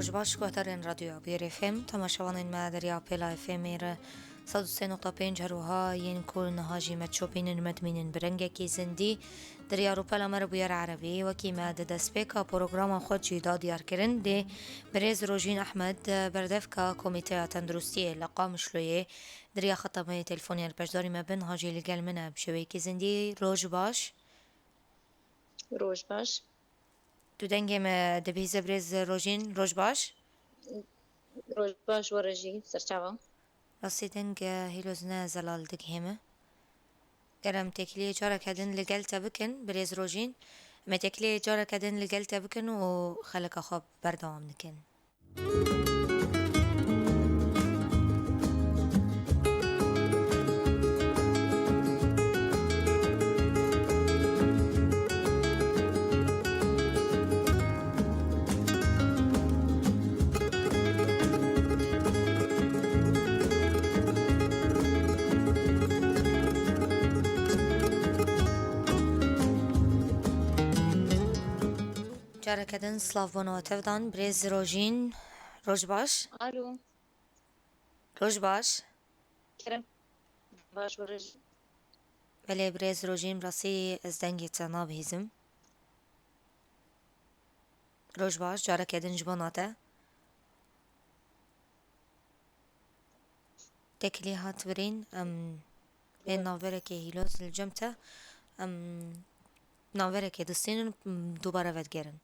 روش باش گوهدارین رادیو بیر افم تماشاوانین ما دریا پیلا افمیر 103.5 هروها ين كل نهاجي متشوبين مدمين برنجة كي زندي دريا روبالا مربوية عربي وكيما دسبيكا بروغراما خود جيدا ديار كرن دي بريز روجين أحمد بردفكا كوميتيا تندرستية لقام شلوية دريا خطبه تلفوني البجداري ما بين هاجي لقال منها بشوي كي زندي روج باش روج باش تو دنگه ما دبيزة بريز روجين روج باش روج باش ورجي سرچاوا راسي دنگه هيلوزنا زلال دقهمه گرم تکلی جارا کدن لگل تبکن بریز روژین ما تکلی جارا کدن لگل تبکن و خلق خواب بردوام نکن جارا کدن سلاف بونو تفدان بریز روژین روژ باش الو روژ باش کرم باش ورجي ولی بریز روژین راسی از دنگی تنا بهیزم روژ باش جارا کدن جباناته تکلی هات برین بین ناوره که هیلوز الجمته ناوره که دستین دوباره ودگرن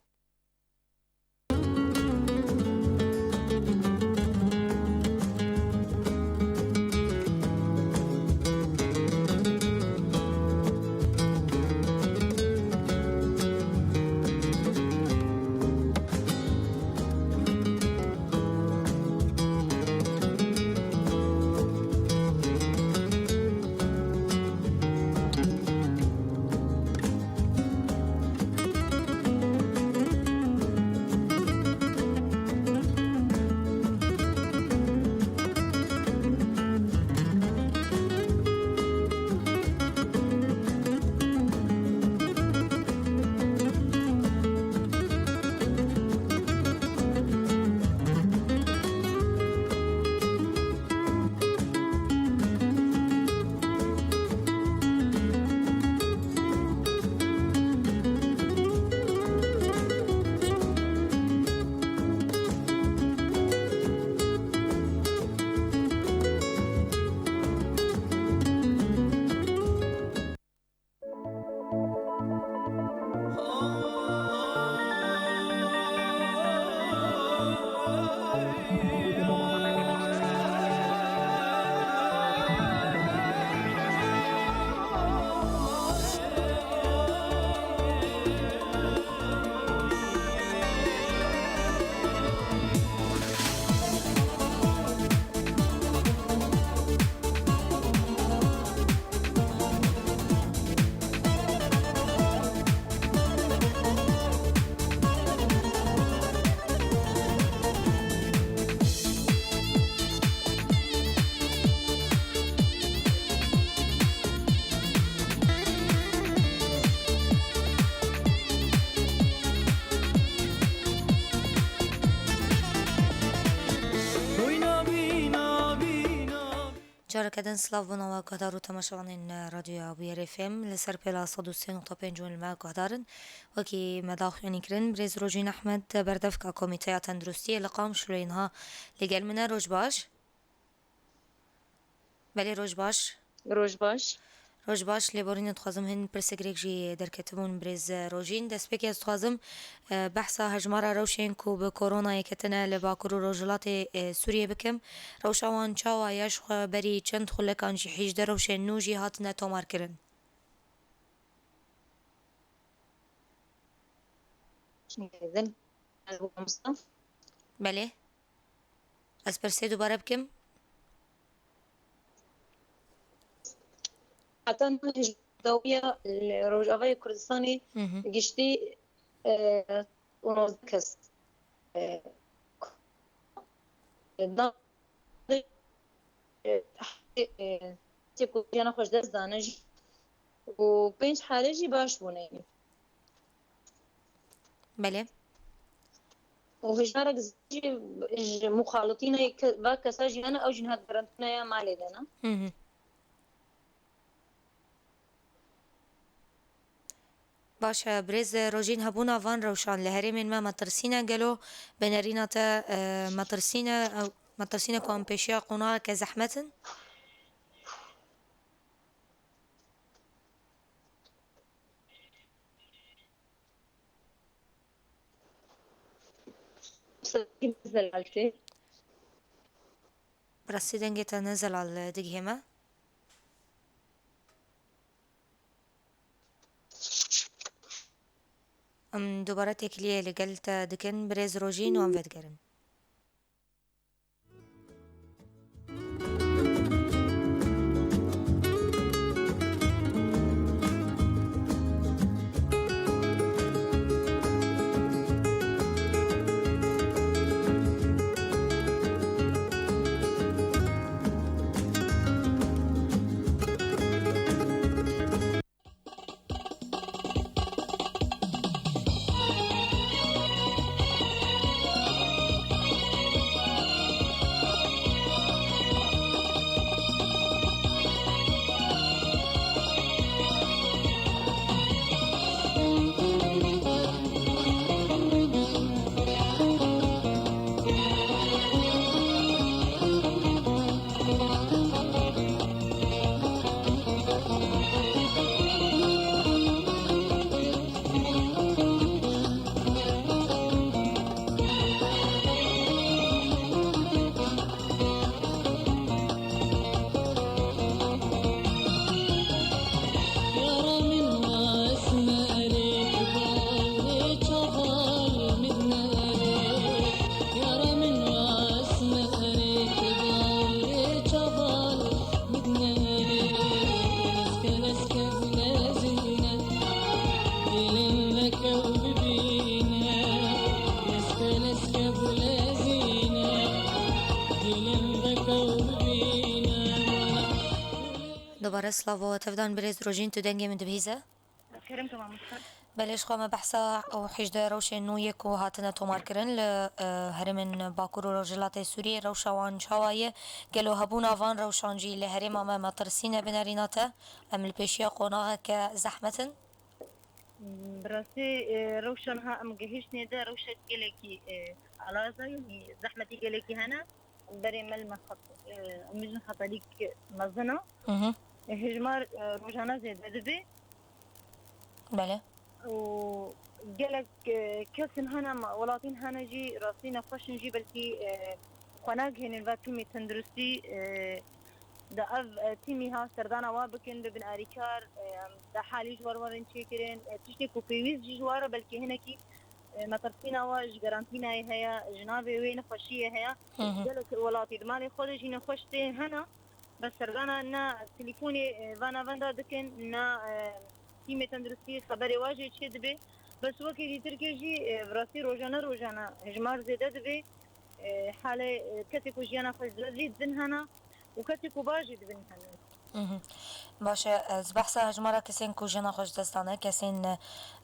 جارا کدن سلاف بنا و گهدارو تماشاوانین رادیو بیر افم لسر پیلا 103.5 ما گهدارن وکی مداخلینی کرن بریز روژین احمد بردفکا کمیته تندرستی لقام شلوینها لگل منه روج باش بله روج باش روج باش روج باش لبورین تخوازم هن پرسگریک جی در کتبون بریز روژین دست بکی از تخوازم بحثا هجمارا روشین کو به کرونا یکتنه لباکرو روجلات سوریه بکم روشوان چاوا یش بری چند خلکان جی حیج در روشین نو جی هاتنه تومار کرن زين مصطفى بله از پرسه دوباره بکم حتى نهج الضوئية الرجاوية الكردستاني قشتي ونوزكس تيكو جانا خوش دست دانج و بينج حالجي باش بونيني بله وهجارك مخالطين با کسا جیانا او جنهات قرنطینه یا مالی دانا باشە برێز ڕۆژین هەبوو ناوان ڕەوشان لە هەرێمێن مە مەترسینە گەلۆ بەنەریناتە مەترسینە کۆم پێشیا قۆناغ کە زەحمەتن بڕاستی دەنگێتە نەزەڵال دگهێمە ئەم دووبارە تێکلیە لەگەلتە دکن برێز ڕۆژین وان بێتگەرن دوباره سلاوا تفدان بريز روجين تدنجي من دبيزة خيرم تمام مشكل بلش خواما بحثا او حجدة روشة نو يكو هاتنا تومار كرن لهرمن باكور ورجلات سورية روشا وان شاواية قالو هبونا فان روشانجي لهرم ما مطرسين بناريناتا ام البيشيا قوناغا كزحمة براسي روشنها ام جهش ندا روشة جلكي على زي زحمتي جلكي هنا بري مل خط مجن خطاليك مزنا هجمار روجانا زي دبي بله و جلك كسن هنا ولاتين هنا جي راسينا خوشن جي بلكي خناق هن الفاتمي تندرستي دا اف تيمي ها سردانا وابكن ببن اريكار دا حالي جوارورن شكرين تشتي كوبيويز جوارا بلكي هناكي مطرسينا واج جرانتينا هيا جنابي وين خوشيه هيا جلك ولاتي دمالي خودش هنا خوشتي هنا بس سردانا نا تليفوني فانا فاندا دكن نا تيمي تندرستي خبري واجه چه دبي بس وكي دي تركي جي براسي روجانا هجمار زيادة دبي حالة كتكو جيانا خوش زيد بن هنا وكتكو باجد بن هنا باشه زبحثا هجمارا کسین کو جنا خوش دستانه کسین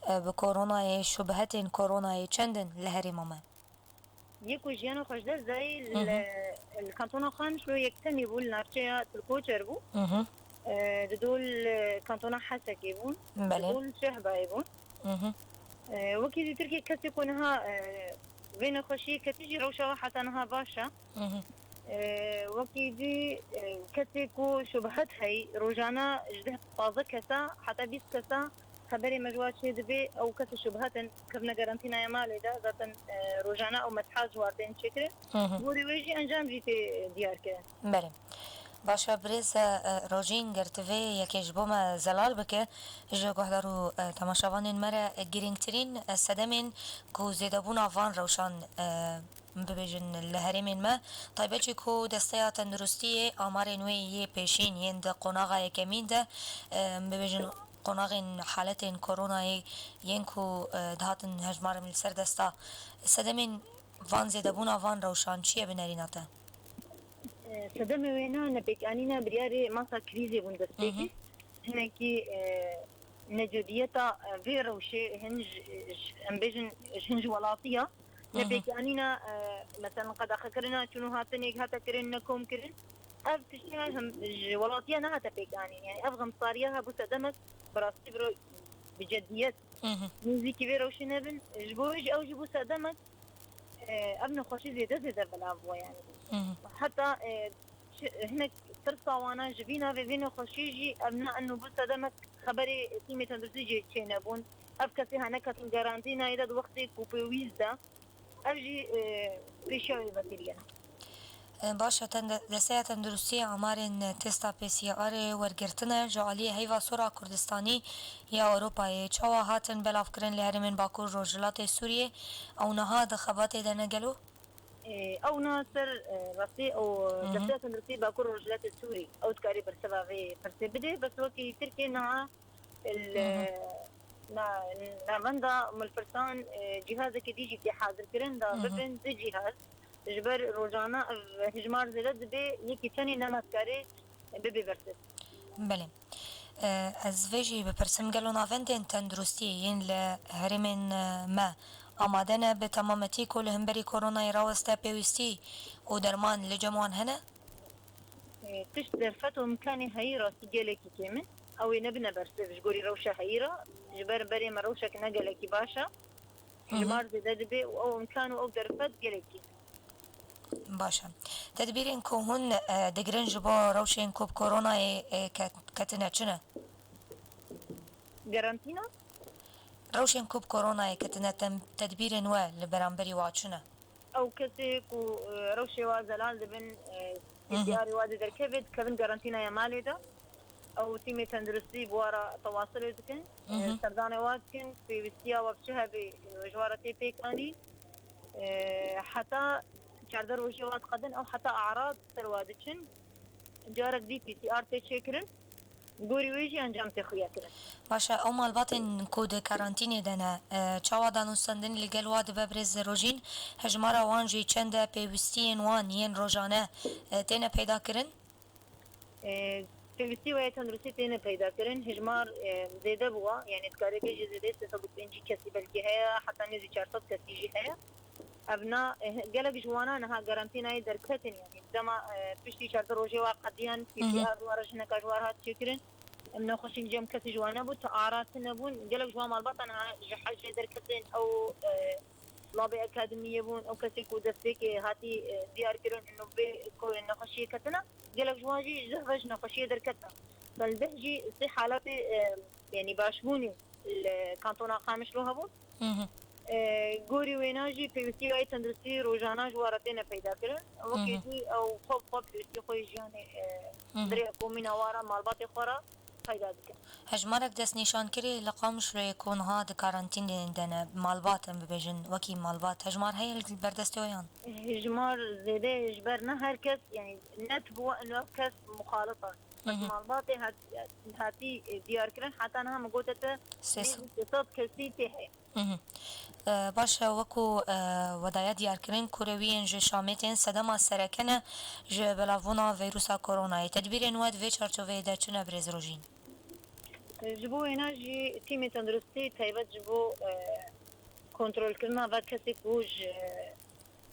بكورونا شبهتين كورونا چندن لهري ماما يكو جيانا خوش دست زي الكانتونا خان شو يكتم يقول نارچيا تركو چربو دول كانتونا حسك يبون دول شهبة يبون وكي دي تركي كسي كونها بين خوشي كتيجي روشا حتى انها باشا وكي دي كسي كو شبهت هي روجانا جده طازة كسا حتى بيس كسا خبري مجوات شي دبي او كسي شبهات كبنا قرنتينا يا مالي دا ذاتا روجانا او متحاج واردين شكرا بوري ويجي انجام جيتي ديار كده بله باشه بريز روجين گرتوی یکیش بوم زلال بکه جا گهدارو تماشاوان مرا گرینگترین صدمین کو زیده بون آوان روشان ببیجن لهرمین ما طيبه چی کو دسته تندرستی آمار نوی یه پیشین یند قناغه یکمین ده ببیجن قناغ حالت کرونا ين کو دهاتن هجمار من سر دستا صدمین وان زیده بون آوان روشان چیه بنریناته صدمة وينا نبيك أنينا برياري ماسا كريزي بندستيكي هناكي نجوديتا فيرا وشي هنج أمبيجن هنج ولاتية نبيك أنينا مثلا قد أخكرنا شنو هاتنيك هاتا كرين نكوم كرين أف تشتغل هم ولاتيا نها تبيك يعني أفغم صاريها بوسا دمك براسي برو بجديات موزيكي بيرو شنبن جبوج أو جبو سادمك ابن خوشي زيادة بالأبوة يعني حتى هناك ترصى وانا جبينا في بين خوشيجي ابناء انه بوسا دمك خبري تيمي تندرسيجي تشينابون افكسي هناك جارانتينا اذا وقتي كوبي ويزدا ارجي بريشاوي باتريا باشا دسته تندرستی آمارین تستا PCR ورگرتنه جعلی هیوا سورا کردستانی یا اروپای چوا هاتن بلاف کرن لهرمن باکور روجلات سوریه او نها دخبات دنگلو او ناصر راسي او دسته تندرسي باكور روجلات السوري او تكاري برسبا في برسبدي بس وكي تركي نها نافندا ملفرسان جهازك ديجي كي حاضر كرن دا ببن دي جهاز جبر روزانه هجمار زلد بي يكي تاني نمسكاري ببي برسد بله از ویجی بپرسم گلو نافندین تندرستی ین لهرمن ما آمادنه به تمامتی کل همبری کرونا راوسته پیوستی و درمان لجمعان هنه؟ تشت درفتو مكاني هيرا سيجالكي كامل او نبنا برسد جوري روشة هيرا جبر بري مروشك نقلكي باشا هجمار زلد بي او مكانو او درفت جالكي باشه تدبیرین که هون دگرن جبا روشین کوب کرونا کتنه چنه؟ جارانتينا روشین کوب کرونا کتنه تدبیرین و لبرانبری واچنه؟ او كسي كو روشي وازلال دبن سياري وادي دركبت كبن جارانتينا يا مالي دا او تيمي تندرسي بوارا تواصل دكن سرداني وادكن في بستيا وبشها بجوارتي بيكاني حتى شاردر وجوات قدن او حتى اعراض سروادكن جارك دي PCR تشكرن گوری ویجی انجام تخویا کرن باشه او مالباتن کود کارانتینی دنه چاوا دانوستندن لگل واد ببرز روژین هجمارا وانجی چند پیوستین وان ین روژانه تینه پیدا کرن؟ پیوستی ویا تندرستی تینه پیدا کرن هجمار زیده بوا یعنی تکاری که زیده 350 کسی بلکه هیا حتی نیزی 400 کسی جی هیا ابنا قالك جوانا انها جارانتينا دركتن يعني دما بشتي شرط روجي واقديان في ار ورجنا كجوارها تشكرن انه خشين جم كسي جوانا بو تعارات نبون قالك جوا مال بطن حاجه دركتن او لابي اكاديميه بون او كسي كودستيك هاتي ديار كرن انه بكو انه خشي كتنا قالك جواجي زهجنا خشي دركتنا بل بهجي سي حالات يعني باشبوني الكانتونا خامش لو هبون گوری ویناجی پیوستی وای تندرستی روزانه جوارتین پیدا کردن وقتی او خوب پیوستی خوی جانی دری کومی نوارا مالبات خورا پیدا دکن هجمارك دست نشان کری لقامش رو يكون هاد كارانتين دنا مالبات ببجن وكي مالبات هجمار هي البردستي ويان هجمار زيده هجبرنا هر کس يعني نتبو انه کس مخالطه مالبات هاتي ديار كرن حتى انها مقوتة سيصد كسي تحي باشه وکو ودایا دیار کرن کوروین ج شامتین صدما سرکنه ج بلاونا ویروسا کرونا تدبیر نواد و چارچوبه ده چنه برز روجین جبو اینا جی تیم تندرستی تایبت جبو کنترل کرنا و کسی کوج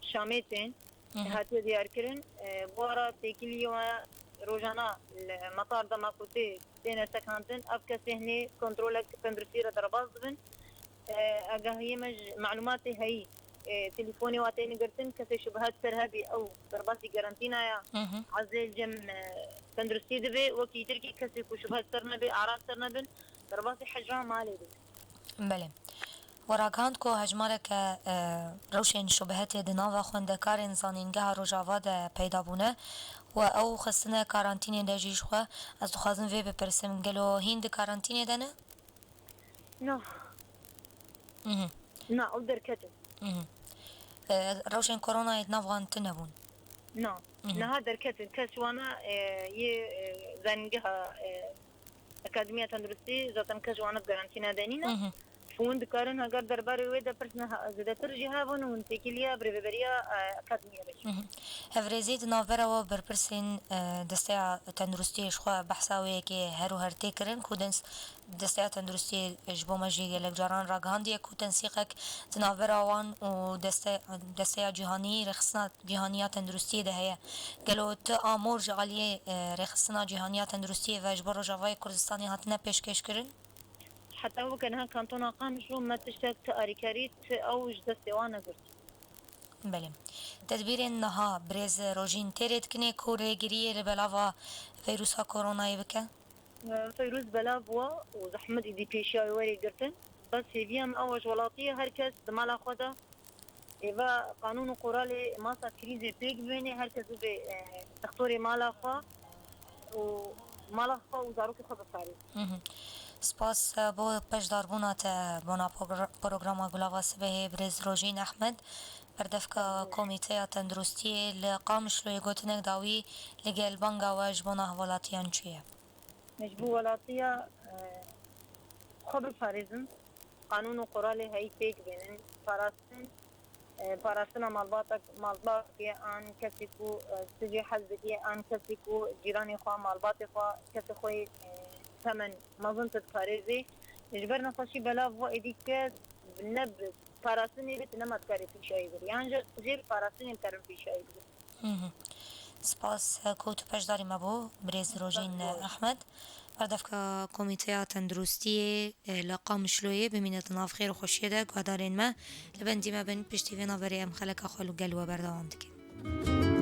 شامتین هاتی دیار کرن بوارا تکیلی و روزانه المطار دماغوتي تينا سكانتن اب كسي هني كنترول تندرسي درباز بن اگه هي معلوماتي هي تليفوني واتيني قرتن كسي شبهات سرهبي او درباسي جارانتينا يا عزيز جم تندرسي دبي وكي تركي كسي كو شبهات سرنبي اعراض سرنبن درباسي حجرا مالي دي بله وراغاند کو هجمارك روشن شبهات دناوا خوندکار انسانینگه روجاوا پیدا بونه و او خستنه کارانتینی دجیش خو از خوازن وی بپرسم گلو هند کارانتینی دنه نه نه او درکته روشن کرونا نافغان تنبون نه درکته کسوانا ی زنگها اکادمیه تندرستی زاتن کسوانا کارانتینا دنینا فون دكارن هاگر درباره ويدا برسنا زده ترجي هابون ونتكليا بريبريا أكاديمية بش. هفريزيد نافرا و برپرسین دسته تندرستیش خو بحثاوی که هرو هر تکرن کودنس دسته تندرستی جبو مجی گلک جاران راگهاندی کو تنسیقک تنافرا وان و دسته جهانی رخصنا جهانیات تندرستی ده هي گلو ت آمور جعلی رخصنا جهانیات تندرستی و جبر جوای کردستانی هاتنه پیشکش کرن حتى هو كان هان كانتونا قامش ما تشتك تأريكاريت أو جدستي وانا قلت. بله تدبیر نها برز روژین ترید کنه کوره گریه لبلاوا ویروسا کورونایی بکه فيروز بلابوا وزحمة إيدي بيشاوي وري قرتن بس هيفيام أوج ولاتية هركز دمالا خدا إذا قانون قرالي ماسا كريزي بيك بيني هركز بي تختوري مالا خوا ومالا خوا وزاروكي خدا صاري. سپاس بو پشداربونا تا بونا پروگراما گلاوا سبه برز روژین احمد بردفکا کمیته تندرستی لقامش لوی گوتنک داوی لگل بانگا و جبونا هولاتیان چیه نجبو ولاتية خبر فارزن قانون قرالي هاي بيك بينن فارسن پاراستنا مالباتی آن کسی کو سجی حزبی آن کسی کو جیرانی خوا مالباتی خوا کسی خوی ثمن مظن تتفارزی اجبر نفاشی بلا و ایدیکه نب پاراستنی بیت نمت کاری فی شایی بری یعنی جیب پاراستنی کارن فی شایی بری سپاس کوت پشداری مبو بریز روژین احمد بردفکا کمیته تندرستی لقام شلویه بمینت ناف خیر و خوشیه ده گوادارین ما لبندی ما بین پشتیوینا برای ام خلق خالو گلوه بردوان دکن